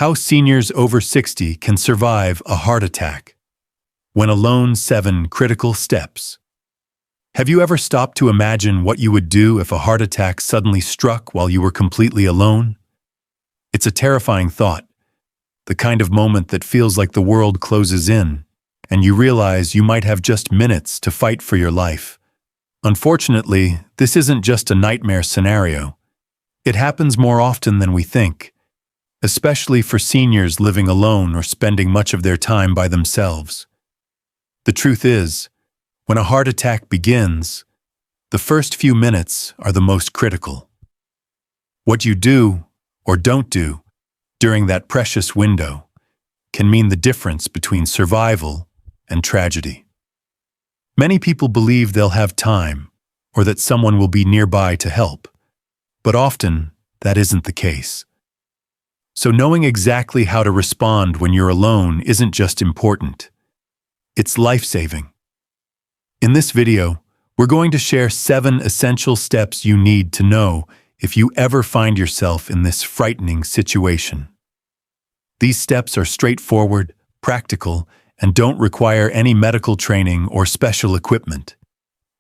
How seniors over 60 can survive a heart attack. When alone, 7 critical steps. Have you ever stopped to imagine what you would do if a heart attack suddenly struck while you were completely alone? It's a terrifying thought, the kind of moment that feels like the world closes in, and you realize you might have just minutes to fight for your life. Unfortunately, this isn't just a nightmare scenario. It happens more often than we think, especially for seniors living alone or spending much of their time by themselves. The truth is, when a heart attack begins, the first few minutes are the most critical. What you do or don't do during that precious window can mean the difference between survival and tragedy. Many people believe they'll have time or that someone will be nearby to help, but often that isn't the case. So knowing exactly how to respond when you're alone isn't just important, it's life-saving. In this video, we're going to share 7 essential steps you need to know if you ever find yourself in this frightening situation. These steps are straightforward, practical, and don't require any medical training or special equipment.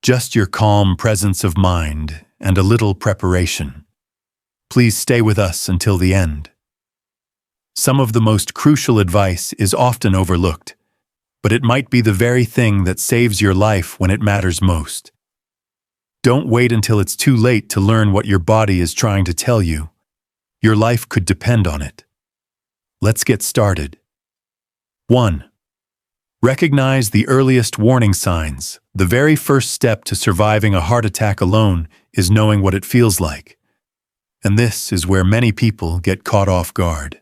Just your calm presence of mind and a little preparation. Please stay with us until the end. Some of the most crucial advice is often overlooked, but it might be the very thing that saves your life when it matters most. Don't wait until it's too late to learn what your body is trying to tell you. Your life could depend on it. Let's get started. 1. Recognize the earliest warning signs. The very first step to surviving a heart attack alone is knowing what it feels like. And this is where many people get caught off guard.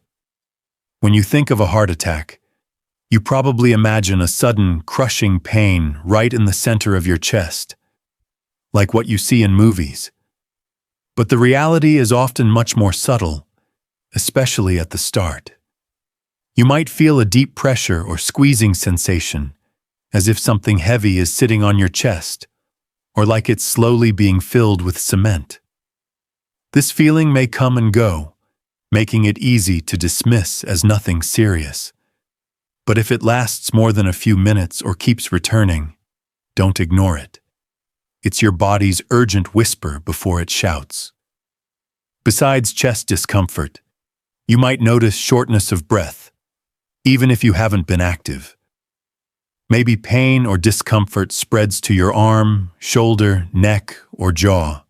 When you think of a heart attack, you probably imagine a sudden, crushing pain right in the center of your chest, like what you see in movies. But the reality is often much more subtle, especially at the start. You might feel a deep pressure or squeezing sensation, as if something heavy is sitting on your chest, or like it's slowly being filled with cement. This feeling may come and go, making it easy to dismiss as nothing serious. But if it lasts more than a few minutes or keeps returning, don't ignore it. It's your body's urgent whisper before it shouts. Besides chest discomfort, you might notice shortness of breath, even if you haven't been active. Maybe pain or discomfort spreads to your arm, shoulder, neck, or jaw.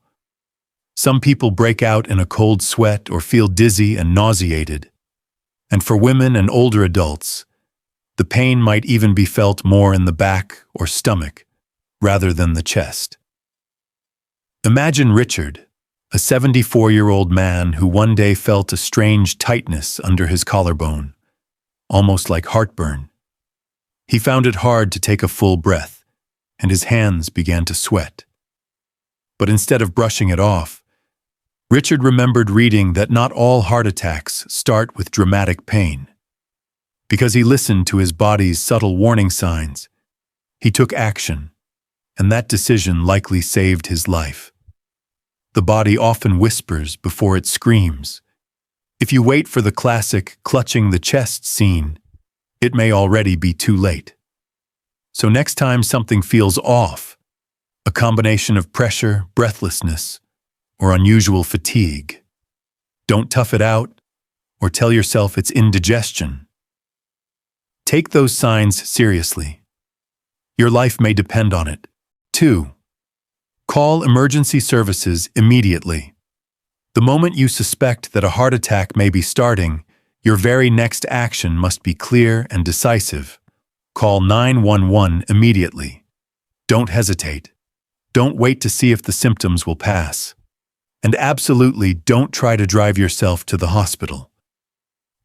Some people break out in a cold sweat or feel dizzy and nauseated. And for women and older adults, the pain might even be felt more in the back or stomach, rather than the chest. Imagine Richard, a 74-year-old man who one day felt a strange tightness under his collarbone, almost like heartburn. He found it hard to take a full breath, and his hands began to sweat. But instead of brushing it off, Richard remembered reading that not all heart attacks start with dramatic pain. Because he listened to his body's subtle warning signs, he took action, and that decision likely saved his life. The body often whispers before it screams. If you wait for the classic clutching the chest scene, it may already be too late. So next time something feels off, a combination of pressure, breathlessness, or unusual fatigue, don't tough it out or tell yourself it's indigestion. Take those signs seriously. Your life may depend on it. 2. Call emergency services immediately. The moment you suspect that a heart attack may be starting, your very next action must be clear and decisive. Call 911 immediately. Don't hesitate. Don't wait to see if the symptoms will pass. And absolutely don't try to drive yourself to the hospital.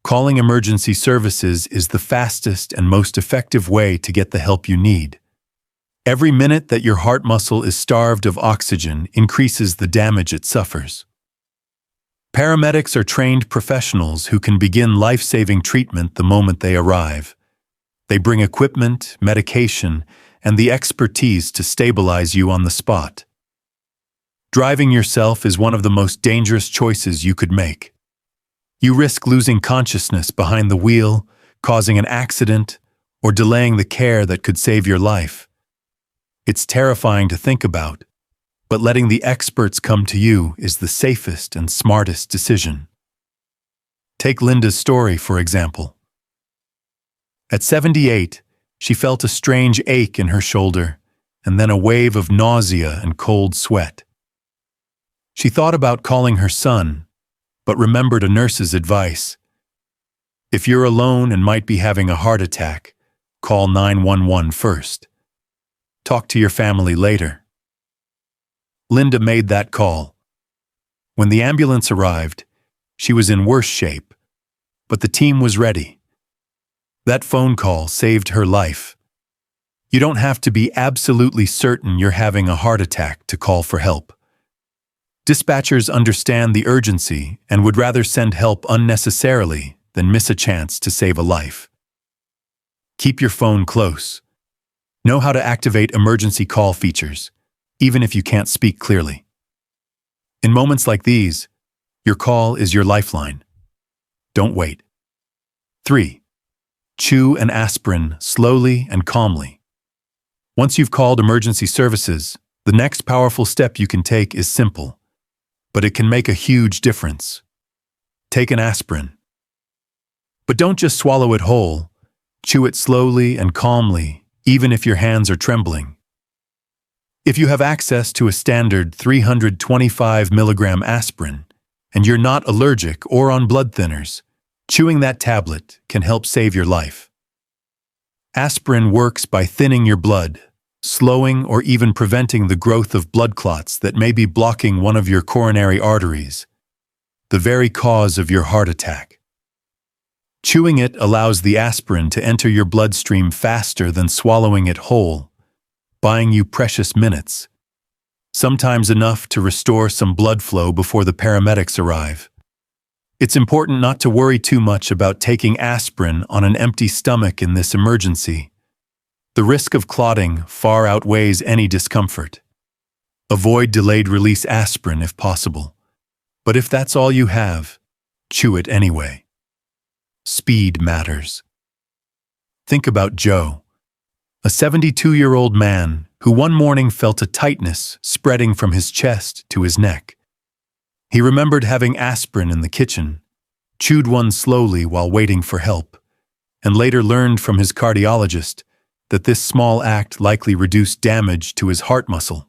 Calling emergency services is the fastest and most effective way to get the help you need. Every minute that your heart muscle is starved of oxygen increases the damage it suffers. Paramedics are trained professionals who can begin life-saving treatment the moment they arrive. They bring equipment, medication, and the expertise to stabilize you on the spot. Driving yourself is one of the most dangerous choices you could make. You risk losing consciousness behind the wheel, causing an accident, or delaying the care that could save your life. It's terrifying to think about, but letting the experts come to you is the safest and smartest decision. Take Linda's story, for example. At 78, she felt a strange ache in her shoulder, and then a wave of nausea and cold sweat. She thought about calling her son, but remembered a nurse's advice. If you're alone and might be having a heart attack, call 911 first. Talk to your family later. Linda made that call. When the ambulance arrived, she was in worse shape, but the team was ready. That phone call saved her life. You don't have to be absolutely certain you're having a heart attack to call for help. Dispatchers understand the urgency and would rather send help unnecessarily than miss a chance to save a life. Keep your phone close. Know how to activate emergency call features, even if you can't speak clearly. In moments like these, your call is your lifeline. Don't wait. 3. Chew an aspirin slowly and calmly. Once you've called emergency services, the next powerful step you can take is simple, but it can make a huge difference. Take an aspirin. But don't just swallow it whole. Chew it slowly and calmly, even if your hands are trembling. If you have access to a standard 325 milligram aspirin, and you're not allergic or on blood thinners, chewing that tablet can help save your life. Aspirin works by thinning your blood, slowing or even preventing the growth of blood clots that may be blocking one of your coronary arteries, the very cause of your heart attack. Chewing it allows the aspirin to enter your bloodstream faster than swallowing it whole, buying you precious minutes, sometimes enough to restore some blood flow before the paramedics arrive. It's important not to worry too much about taking aspirin on an empty stomach in this emergency. The risk of clotting far outweighs any discomfort. Avoid delayed-release aspirin if possible, but if that's all you have, chew it anyway. Speed matters. Think about Joe, a 72-year-old man who one morning felt a tightness spreading from his chest to his neck. He remembered having aspirin in the kitchen, chewed one slowly while waiting for help, and later learned from his cardiologist that this small act likely reduced damage to his heart muscle.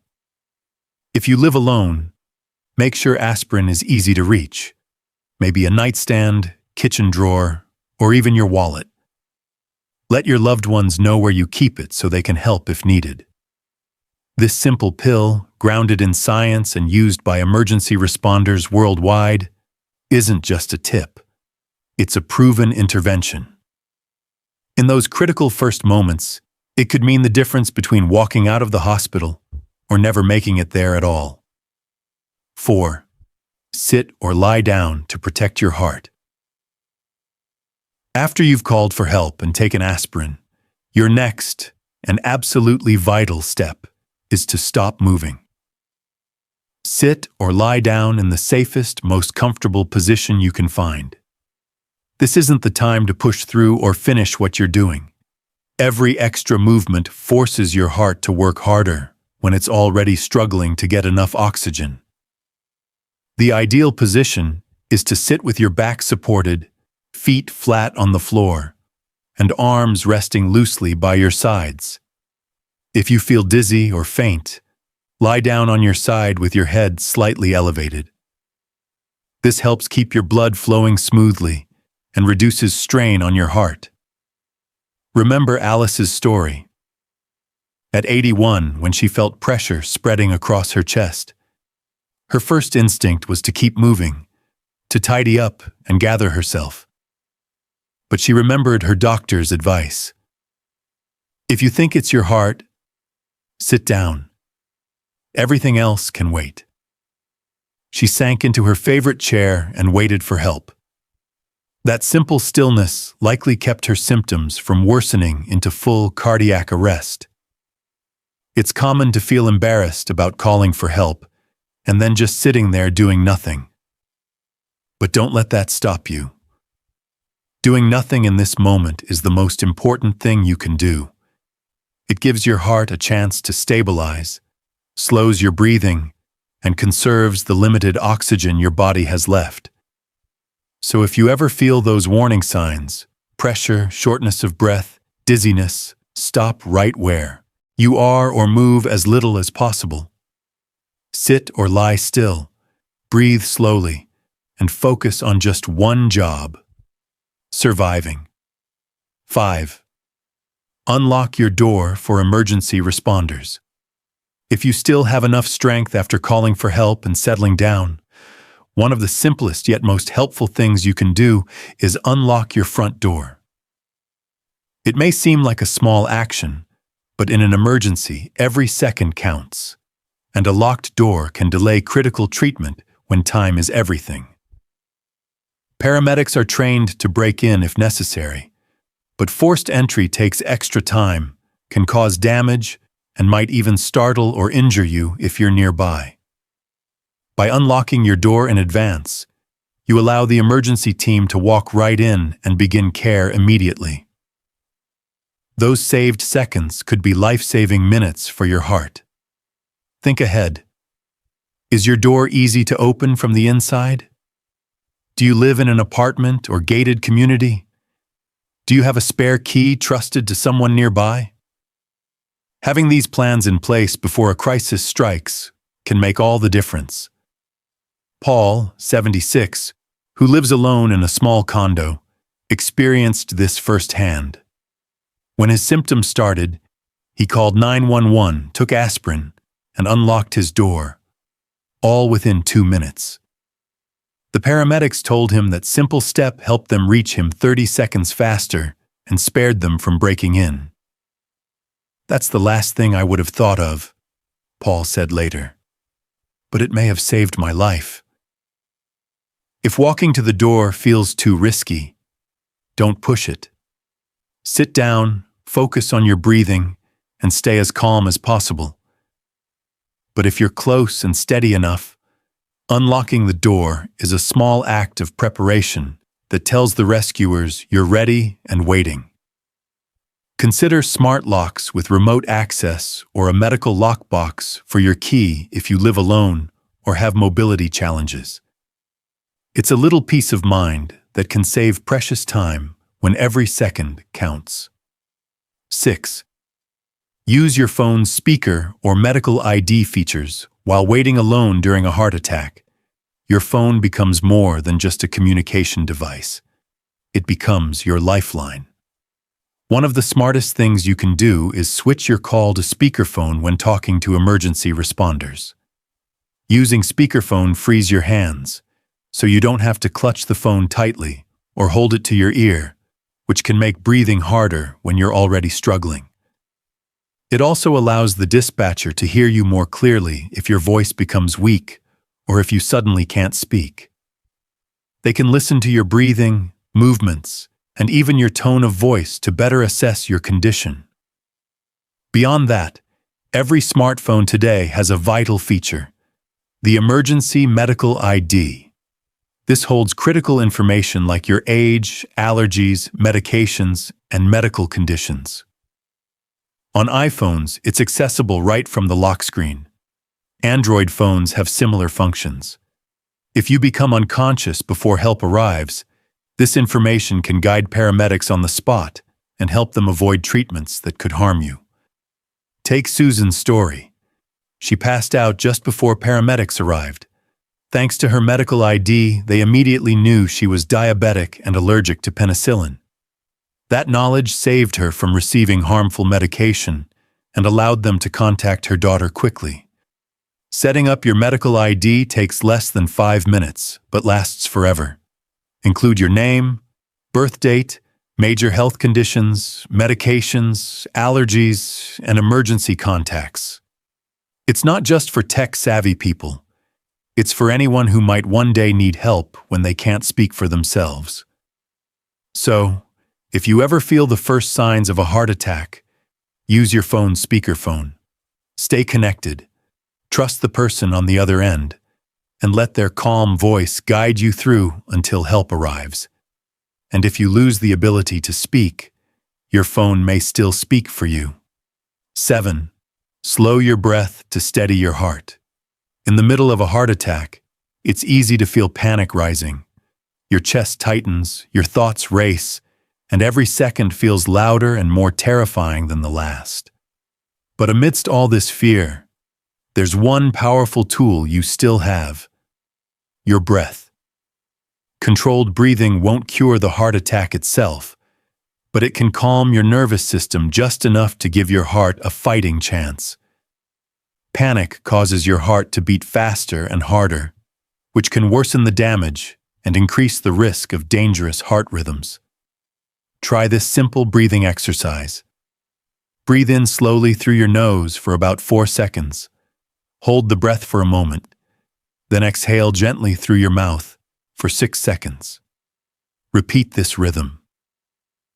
If you live alone, make sure aspirin is easy to reach, maybe a nightstand, kitchen drawer, or even your wallet. Let your loved ones know where you keep it so they can help if needed. This simple pill, grounded in science and used by emergency responders worldwide, isn't just a tip. It's a proven intervention. In those critical first moments, it could mean the difference between walking out of the hospital or never making it there at all. 4. Sit or lie down to protect your heart. After you've called for help and taken aspirin, your next and absolutely vital step is to stop moving. Sit or lie down in the safest, most comfortable position you can find. This isn't the time to push through or finish what you're doing. Every extra movement forces your heart to work harder when it's already struggling to get enough oxygen. The ideal position is to sit with your back supported, feet flat on the floor, and arms resting loosely by your sides. If you feel dizzy or faint, lie down on your side with your head slightly elevated. This helps keep your blood flowing smoothly and reduces strain on your heart. Remember Alice's story. At 81, when she felt pressure spreading across her chest, her first instinct was to keep moving, to tidy up and gather herself. But she remembered her doctor's advice. If you think it's your heart, sit down. Everything else can wait. She sank into her favorite chair and waited for help. That simple stillness likely kept her symptoms from worsening into full cardiac arrest. It's common to feel embarrassed about calling for help and then just sitting there doing nothing. But don't let that stop you. Doing nothing in this moment is the most important thing you can do. It gives your heart a chance to stabilize, slows your breathing, and conserves the limited oxygen your body has left. So if you ever feel those warning signs, pressure, shortness of breath, dizziness, stop right where you are or move as little as possible. Sit or lie still, breathe slowly, and focus on just one job: surviving. 5. Unlock your door for emergency responders. If you still have enough strength after calling for help and settling down, one of the simplest yet most helpful things you can do is unlock your front door. It may seem like a small action, but in an emergency, every second counts, and a locked door can delay critical treatment when time is everything. Paramedics are trained to break in if necessary, but forced entry takes extra time, can cause damage, and might even startle or injure you if you're nearby. By unlocking your door in advance, you allow the emergency team to walk right in and begin care immediately. Those saved seconds could be life-saving minutes for your heart. Think ahead. Is your door easy to open from the inside? Do you live in an apartment or gated community? Do you have a spare key trusted to someone nearby? Having these plans in place before a crisis strikes can make all the difference. Paul, 76, who lives alone in a small condo, experienced this firsthand. When his symptoms started, he called 911, took aspirin, and unlocked his door, all within 2 minutes. The paramedics told him that simple step helped them reach him 30 seconds faster and spared them from breaking in. "That's the last thing I would have thought of," Paul said later. "But it may have saved my life." If walking to the door feels too risky, don't push it. Sit down, focus on your breathing, and stay as calm as possible. But if you're close and steady enough, unlocking the door is a small act of preparation that tells the rescuers you're ready and waiting. Consider smart locks with remote access or a medical lockbox for your key if you live alone or have mobility challenges. It's a little peace of mind that can save precious time when every second counts. 6. Use your phone's speaker or medical ID features while waiting alone during a heart attack. Your phone becomes more than just a communication device. It becomes your lifeline. One of the smartest things you can do is switch your call to speakerphone when talking to emergency responders. Using speakerphone frees your hands, so you don't have to clutch the phone tightly or hold it to your ear, which can make breathing harder when you're already struggling. It also allows the dispatcher to hear you more clearly if your voice becomes weak or if you suddenly can't speak. They can listen to your breathing, movements, and even your tone of voice to better assess your condition. Beyond that, every smartphone today has a vital feature: the Emergency Medical ID. This holds critical information like your age, allergies, medications, and medical conditions. On iPhones, it's accessible right from the lock screen. Android phones have similar functions. If you become unconscious before help arrives, this information can guide paramedics on the spot and help them avoid treatments that could harm you. Take Susan's story. She passed out just before paramedics arrived. Thanks to her medical ID, they immediately knew she was diabetic and allergic to penicillin. That knowledge saved her from receiving harmful medication and allowed them to contact her daughter quickly. Setting up your medical ID takes less than 5 minutes, but lasts forever. Include your name, birth date, major health conditions, medications, allergies, and emergency contacts. It's not just for tech-savvy people. It's for anyone who might one day need help when they can't speak for themselves. So, if you ever feel the first signs of a heart attack, use your phone's speakerphone. Stay connected. Trust the person on the other end, and let their calm voice guide you through until help arrives. And if you lose the ability to speak, your phone may still speak for you. 7. Slow your breath to steady your heart. In the middle of a heart attack, it's easy to feel panic rising. Your chest tightens, your thoughts race, and every second feels louder and more terrifying than the last. But amidst all this fear, there's one powerful tool you still have: your breath. Controlled breathing won't cure the heart attack itself, but it can calm your nervous system just enough to give your heart a fighting chance. Panic causes your heart to beat faster and harder, which can worsen the damage and increase the risk of dangerous heart rhythms. Try this simple breathing exercise. Breathe in slowly through your nose for about 4 seconds. Hold the breath for a moment, then exhale gently through your mouth for 6 seconds. Repeat this rhythm.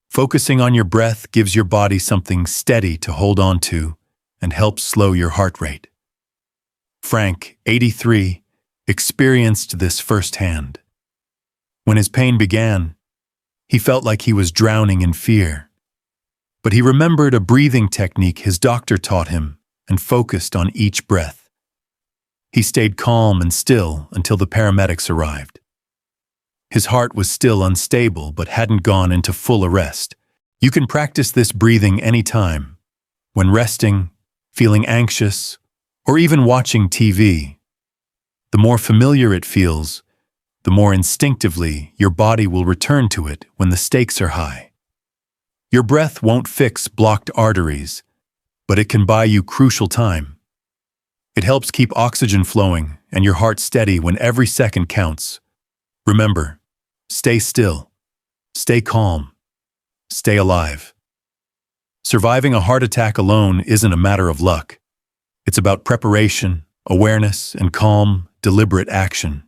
Focusing on your breath gives your body something steady to hold on to and helps slow your heart rate. Frank, 83, experienced this firsthand. When his pain began, he felt like he was drowning in fear. But he remembered a breathing technique his doctor taught him and focused on each breath. He stayed calm and still until the paramedics arrived. His heart was still unstable but hadn't gone into full arrest. You can practice this breathing anytime, when resting, feeling anxious, or even watching TV. The more familiar it feels, the more instinctively your body will return to it when the stakes are high. Your breath won't fix blocked arteries, but it can buy you crucial time. It helps keep oxygen flowing and your heart steady when every second counts. Remember, stay still, stay calm, stay alive. Surviving a heart attack alone isn't a matter of luck. It's about preparation, awareness, and calm, deliberate action.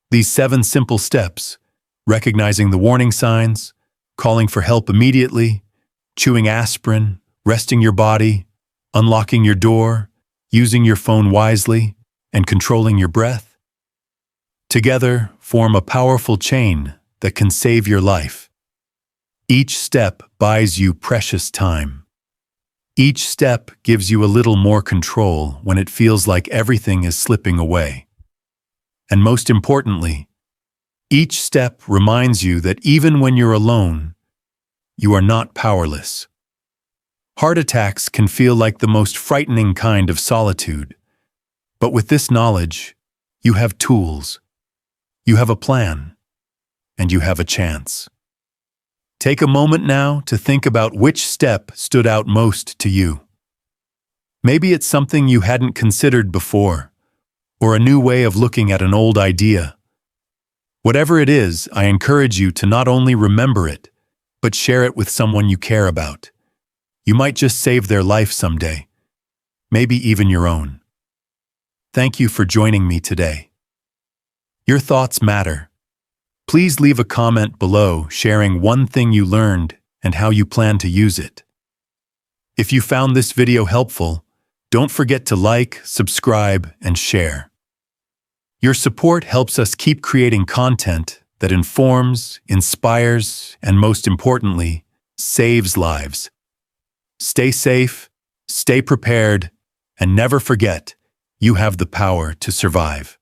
These 7 simple steps, recognizing the warning signs, calling for help immediately, chewing aspirin, resting your body, unlocking your door, using your phone wisely, and controlling your breath, together form a powerful chain that can save your life. Each step buys you precious time. Each step gives you a little more control when it feels like everything is slipping away. And most importantly, each step reminds you that even when you're alone, you are not powerless. Heart attacks can feel like the most frightening kind of solitude, but with this knowledge, you have tools, you have a plan, and you have a chance. Take a moment now to think about which step stood out most to you. Maybe it's something you hadn't considered before, or a new way of looking at an old idea. Whatever it is, I encourage you to not only remember it, but share it with someone you care about. You might just save their life someday, maybe even your own. Thank you for joining me today. Your thoughts matter. Please leave a comment below sharing one thing you learned and how you plan to use it. If you found this video helpful, don't forget to like, subscribe, and share. Your support helps us keep creating content that informs, inspires, and most importantly, saves lives. Stay safe, stay prepared, and never forget, you have the power to survive.